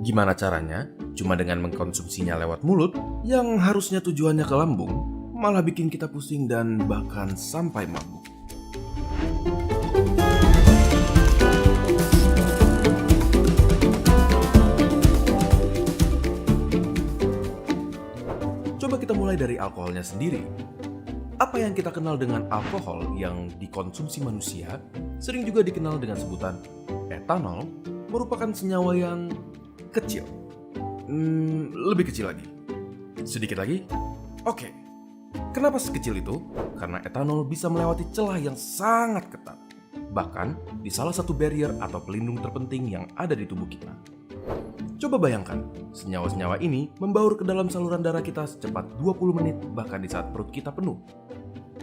Gimana caranya? Cuma dengan mengkonsumsinya lewat mulut yang harusnya tujuannya ke lambung, malah bikin kita pusing dan bahkan sampai mabuk. Coba kita mulai dari alkoholnya sendiri. Apa yang kita kenal dengan alkohol yang dikonsumsi manusia sering juga dikenal dengan sebutan etanol, merupakan senyawa yang kecil. Lebih kecil lagi. Sedikit lagi? Oke. Kenapa sekecil itu? Karena etanol bisa melewati celah yang sangat ketat. Bahkan di salah satu barrier atau pelindung terpenting yang ada di tubuh kita. Coba bayangkan, senyawa-senyawa ini membaur ke dalam saluran darah kita secepat 20 menit bahkan di saat perut kita penuh.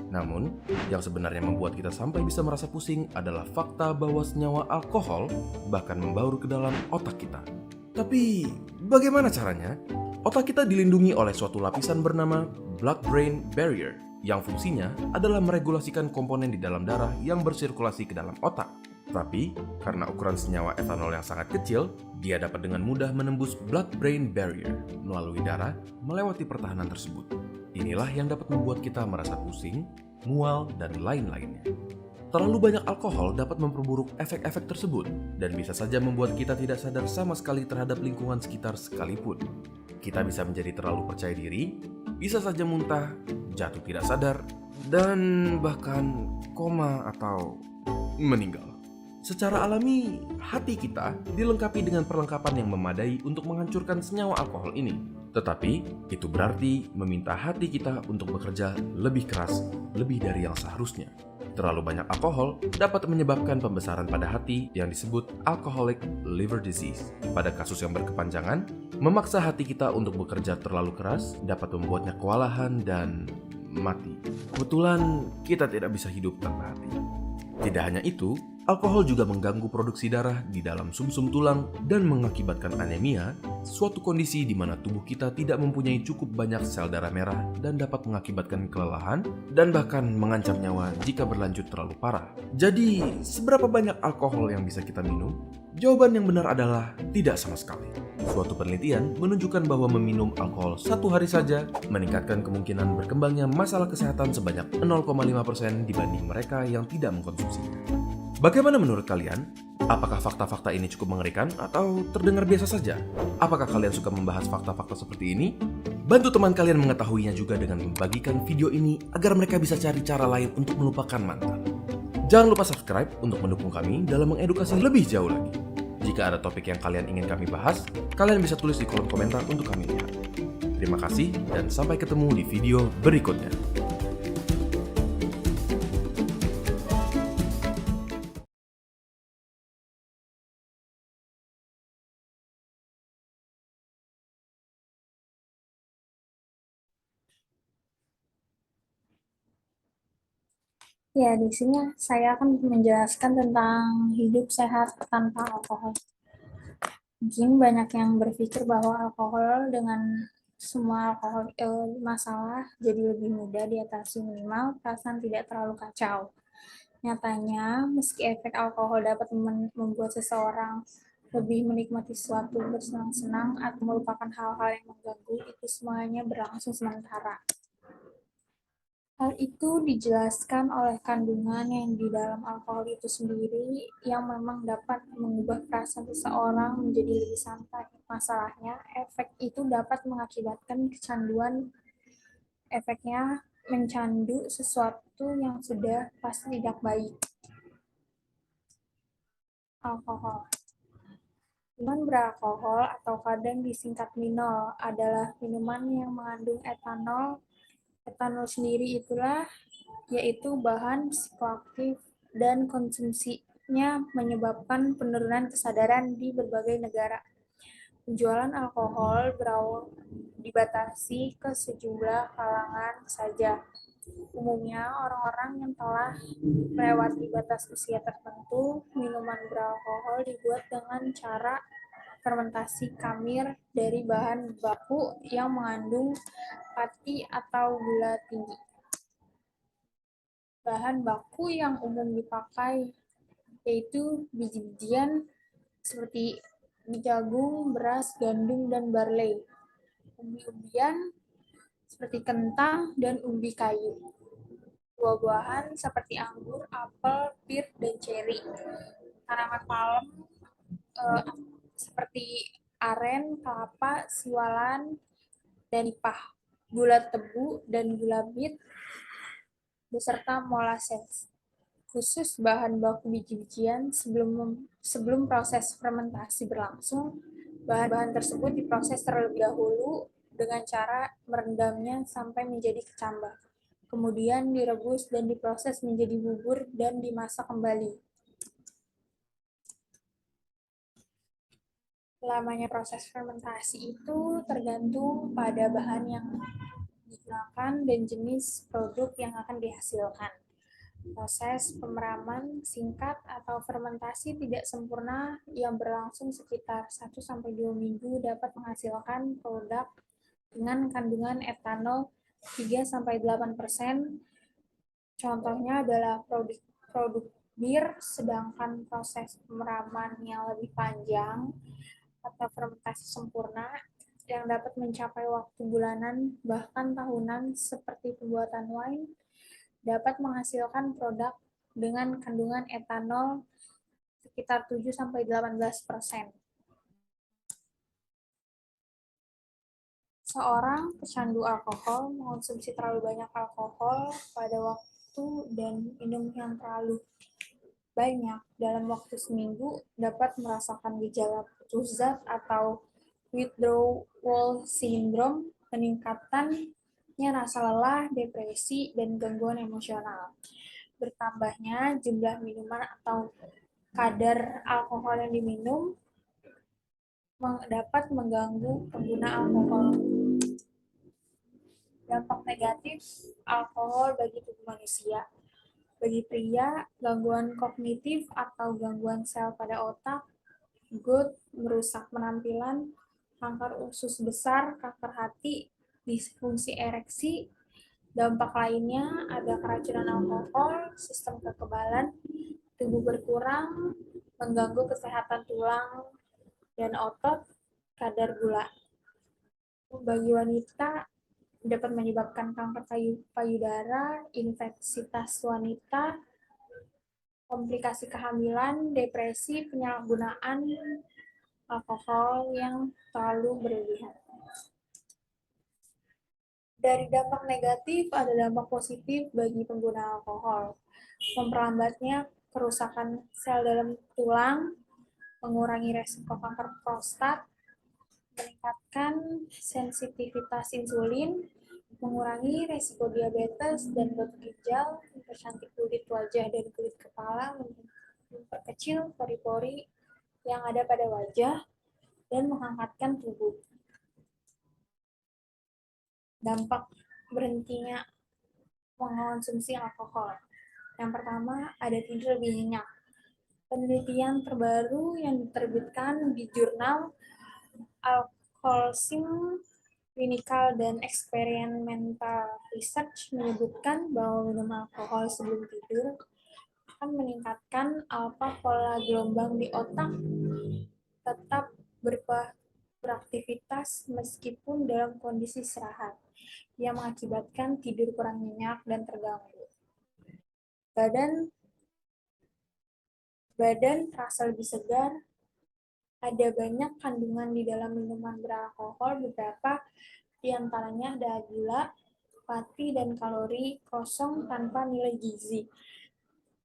Namun, yang sebenarnya membuat kita sampai bisa merasa pusing adalah fakta bahwa senyawa alkohol bahkan membaur ke dalam otak kita. Tapi, bagaimana caranya? Otak kita dilindungi oleh suatu lapisan bernama blood-brain barrier yang fungsinya adalah meregulasikan komponen di dalam darah yang bersirkulasi ke dalam otak. Tapi, karena ukuran senyawa etanol yang sangat kecil, dia dapat dengan mudah menembus blood-brain barrier melalui darah melewati pertahanan tersebut. Inilah yang dapat membuat kita merasa pusing, mual, dan lain-lainnya. Terlalu banyak alkohol dapat memperburuk efek-efek tersebut dan bisa saja membuat kita tidak sadar sama sekali terhadap lingkungan sekitar sekalipun. Kita bisa menjadi terlalu percaya diri, bisa saja muntah, jatuh tidak sadar, dan bahkan koma atau meninggal. Secara alami, hati kita dilengkapi dengan perlengkapan yang memadai untuk menghancurkan senyawa alkohol ini. Tetapi, itu berarti meminta hati kita untuk bekerja lebih keras, lebih dari yang seharusnya. Terlalu banyak alkohol dapat menyebabkan pembesaran pada hati yang disebut alcoholic liver disease. Pada kasus yang berkepanjangan, memaksa hati kita untuk bekerja terlalu keras dapat membuatnya kewalahan dan mati. Kebetulan kita tidak bisa hidup tanpa hati. Tidak hanya itu, alkohol juga mengganggu produksi darah di dalam sumsum tulang dan mengakibatkan anemia, suatu kondisi di mana tubuh kita tidak mempunyai cukup banyak sel darah merah dan dapat mengakibatkan kelelahan dan bahkan mengancam nyawa jika berlanjut terlalu parah. Jadi, seberapa banyak alkohol yang bisa kita minum? Jawaban yang benar adalah tidak sama sekali. Suatu penelitian menunjukkan bahwa meminum alkohol 1 hari saja meningkatkan kemungkinan berkembangnya masalah kesehatan sebanyak 0,5% dibanding mereka yang tidak mengkonsumsinya. Bagaimana menurut kalian? Apakah fakta-fakta ini cukup mengerikan atau terdengar biasa saja? Apakah kalian suka membahas fakta-fakta seperti ini? Bantu teman kalian mengetahuinya juga dengan membagikan video ini agar mereka bisa cari cara lain untuk melupakan mantan. Jangan lupa subscribe untuk mendukung kami dalam mengedukasi lebih jauh lagi. Jika ada topik yang kalian ingin kami bahas, kalian bisa tulis di kolom komentar untuk kami lihat. Terima kasih dan sampai ketemu di video berikutnya. Ya, di sini saya akan menjelaskan tentang hidup sehat tanpa alkohol. Mungkin banyak yang berpikir bahwa alkohol dengan semua alkohol masalah jadi lebih mudah diatasi, minimal perasaan tidak terlalu kacau. Nyatanya, meski efek alkohol dapat membuat seseorang lebih menikmati sesuatu, bersenang-senang, atau melupakan hal-hal yang mengganggu, itu semuanya berlangsung sementara. Hal itu dijelaskan oleh kandungan yang di dalam alkohol itu sendiri yang memang dapat mengubah perasaan seseorang menjadi lebih santai. Masalahnya, efek itu dapat mengakibatkan kecanduan. Efeknya mencandu sesuatu yang sudah pasti tidak baik. Alkohol. Minuman beralkohol atau kadang disingkat minol adalah minuman yang mengandung etanol. Etanol sendiri itulah yaitu bahan psikoaktif dan konsumsinya menyebabkan penurunan kesadaran di berbagai negara. Penjualan alkohol berawal dibatasi ke sejumlah kalangan saja. Umumnya, orang-orang yang telah melewati batas usia tertentu, minuman beralkohol dibuat dengan cara fermentasi kamir dari bahan baku yang mengandung pati atau gula tinggi. Bahan baku yang umum dipakai yaitu biji-bijian seperti jagung, beras, gandum, dan barley. Umbi-umbian seperti kentang dan umbi kayu. Buah-buahan seperti anggur, apel, pir, dan ceri. Tanaman palem eh, seperti aren, kelapa, siwalan, dan nipah. Gula tebu dan gula bit beserta molasses. Khusus bahan baku biji-bijian sebelum proses fermentasi berlangsung, bahan-bahan tersebut diproses terlebih dahulu dengan cara merendamnya sampai menjadi kecambah. Kemudian direbus dan diproses menjadi bubur dan dimasak kembali. Lamanya proses fermentasi itu tergantung pada bahan yang digunakan dan jenis produk yang akan dihasilkan. Proses pemeraman singkat atau fermentasi tidak sempurna yang berlangsung sekitar 1-2 minggu dapat menghasilkan produk dengan kandungan etanol 3-8%. Contohnya adalah produk bir, sedangkan proses pemeraman yang lebih panjang atau fermentasi sempurna yang dapat mencapai waktu bulanan bahkan tahunan seperti pembuatan wine dapat menghasilkan produk dengan kandungan etanol sekitar 7-18%. Seorang pecandu alkohol mengonsumsi terlalu banyak alkohol pada waktu dan minum yang terlalu banyak dalam waktu seminggu dapat merasakan gejala putus zat atau withdrawal syndrome, peningkatannya rasa lelah, depresi, dan gangguan emosional. Bertambahnya jumlah minuman atau kadar alkohol yang diminum dapat mengganggu pengguna alkohol. Dampak negatif alkohol bagi tubuh manusia. Bagi pria, gangguan kognitif atau gangguan sel pada otak, GOUT, merusak penampilan, kanker usus besar, kanker hati, disfungsi ereksi. Dampak lainnya ada keracunan alkohol, sistem kekebalan, tubuh berkurang, mengganggu kesehatan tulang dan otot, kadar gula. Bagi wanita dapat menyebabkan kanker payudara, infeksitas wanita, komplikasi kehamilan, depresi, penyalahgunaan alkohol yang terlalu berlebihan. Dari dampak negatif ada dampak positif bagi pengguna alkohol. Memperlambatnya kerusakan sel dalam tulang, mengurangi resiko kanker prostat, meningkatkan sensitivitas insulin, mengurangi resiko diabetes dan batu ginjal, mempercantik kulit wajah dan kulit kepala, memperkecil pori-pori yang ada pada wajah, dan menghangatkan tubuh. Dampak berhentinya mengonsumsi alkohol. Yang pertama, ada tidur lebih nyenyak. Penelitian terbaru yang diterbitkan di jurnal Alcoholism Clinical dan Experimental Research menyebutkan bahwa minum alkohol sebelum tidur akan meningkatkan alfa pola gelombang di otak tetap beraktivitas meskipun dalam kondisi istirahat, yang mengakibatkan tidur kurang nyenyak dan terganggu. Badan terasa lebih segar. Ada banyak kandungan di dalam minuman beralkohol, beberapa di antaranya ada gula, pati, dan kalori kosong tanpa nilai gizi.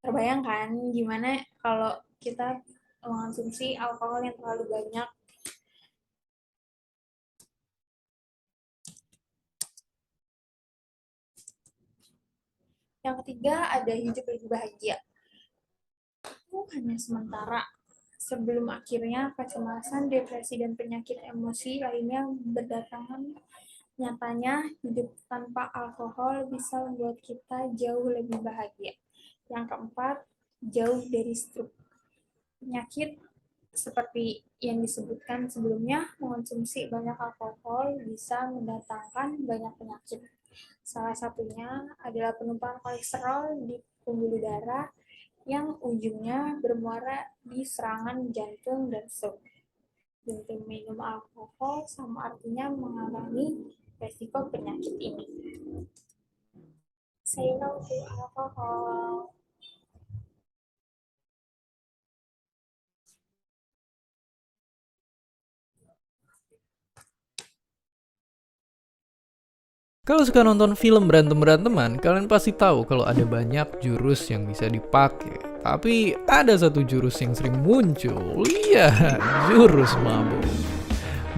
Terbayangkan gimana kalau kita mengonsumsi alkohol yang terlalu banyak. Yang ketiga ada hidup lebih bahagia. Itu hanya sementara. Sebelum akhirnya kecemasan, depresi, dan penyakit emosi lainnya berdatangan. Nyatanya, hidup tanpa alkohol bisa membuat kita jauh lebih bahagia. Yang keempat, jauh dari stroke. Penyakit seperti yang disebutkan sebelumnya, mengonsumsi banyak alkohol bisa mendatangkan banyak penyakit. Salah satunya adalah penumpangan kolesterol di pembuluh darah yang ujungnya bermuara di serangan jantung dan stroke. Berhenti minum alkohol sama artinya mengalami resiko penyakit ini. Say no to alcohol. Kalau suka nonton film berantem-beranteman, kalian pasti tahu kalau ada banyak jurus yang bisa dipakai. Tapi ada satu jurus yang sering muncul, iya, jurus mabuk.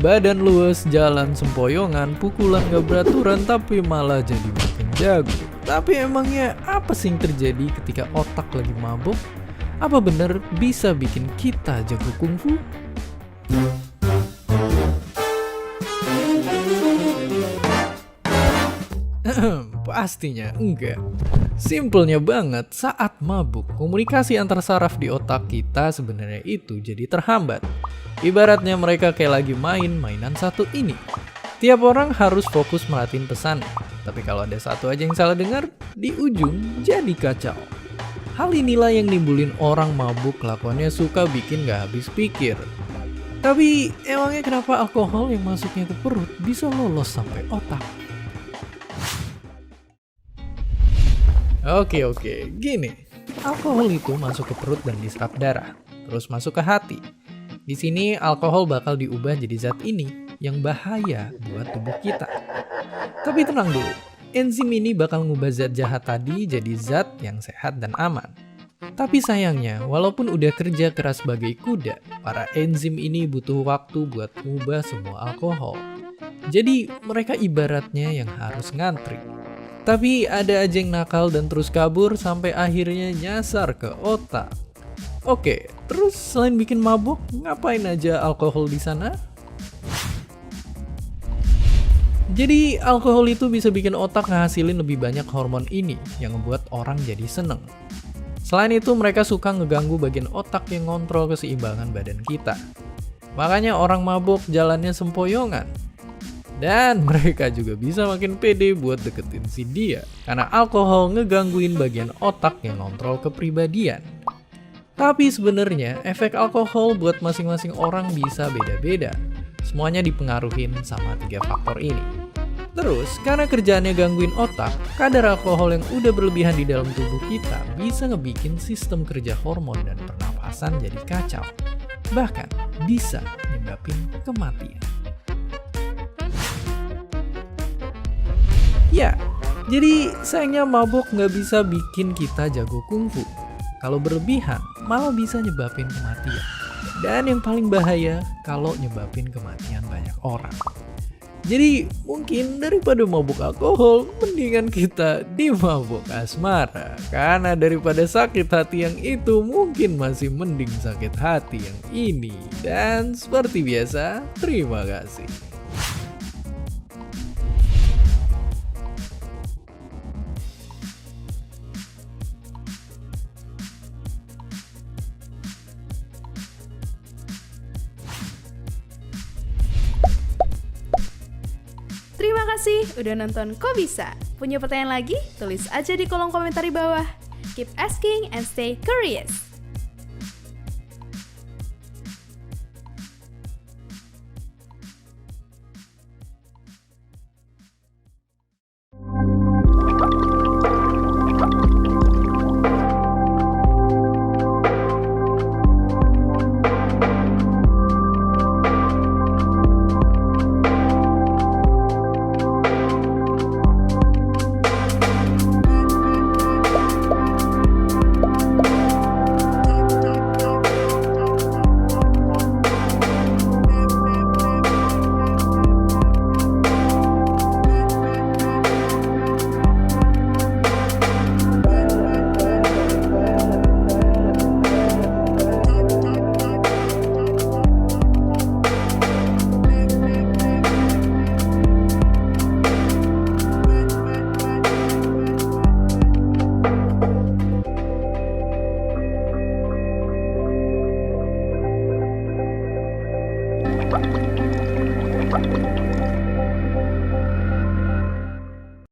Badan luas, jalan sempoyongan, pukulan gak beraturan tapi malah jadi makin jago. Tapi emangnya apa sih yang terjadi ketika otak lagi mabuk? Apa bener bisa bikin kita jago kungfu? Pastinya enggak. Simpelnya banget, saat mabuk, komunikasi antar saraf di otak kita sebenarnya itu jadi terhambat. Ibaratnya mereka kayak lagi main mainan satu ini. Tiap orang harus fokus merhatiin pesan, tapi kalau ada satu aja yang salah dengar, di ujung jadi kacau. Hal inilah yang nimbulin orang mabuk kelakuannya suka bikin gak habis pikir. Tapi emangnya kenapa alkohol yang masuknya ke perut bisa lolos sampai otak? Oke, gini. Alkohol itu masuk ke perut dan diserap darah, terus masuk ke hati. Di sini alkohol bakal diubah jadi zat ini yang bahaya buat tubuh kita. Tapi tenang dulu, enzim ini bakal ngubah zat jahat tadi jadi zat yang sehat dan aman. Tapi sayangnya, walaupun udah kerja keras sebagai kuda, para enzim ini butuh waktu buat ngubah semua alkohol. Jadi mereka ibaratnya yang harus ngantri. Tapi ada aja yang nakal dan terus kabur sampai akhirnya nyasar ke otak. Oke, terus selain bikin mabuk, ngapain aja alkohol di sana? Jadi alkohol itu bisa bikin otak ngehasilin lebih banyak hormon ini yang membuat orang jadi seneng. Selain itu mereka suka ngeganggu bagian otak yang ngontrol keseimbangan badan kita. Makanya orang mabuk jalannya sempoyongan. Dan mereka juga bisa makin pede buat deketin si dia karena alkohol ngegangguin bagian otak yang ngontrol kepribadian. Tapi sebenarnya efek alkohol buat masing-masing orang bisa beda-beda. Semuanya dipengaruhin sama 3 faktor ini. Terus, karena kerjaannya gangguin otak, kadar alkohol yang udah berlebihan di dalam tubuh kita bisa ngebikin sistem kerja hormon dan pernapasan jadi kacau. Bahkan bisa nyebabin kematian. Ya, jadi sayangnya mabuk nggak bisa bikin kita jago kungfu. Kalau berlebihan, malah bisa nyebabin kematian. Dan yang paling bahaya, kalau nyebabin kematian banyak orang. Jadi mungkin daripada mabuk alkohol, mendingan kita dimabuk asmara. Karena daripada sakit hati yang itu, mungkin masih mending sakit hati yang ini. Dan seperti biasa, terima kasih. Terima kasih udah nonton Kok Bisa. Punya pertanyaan lagi? Tulis aja di kolom komentar di bawah. Keep asking and stay curious.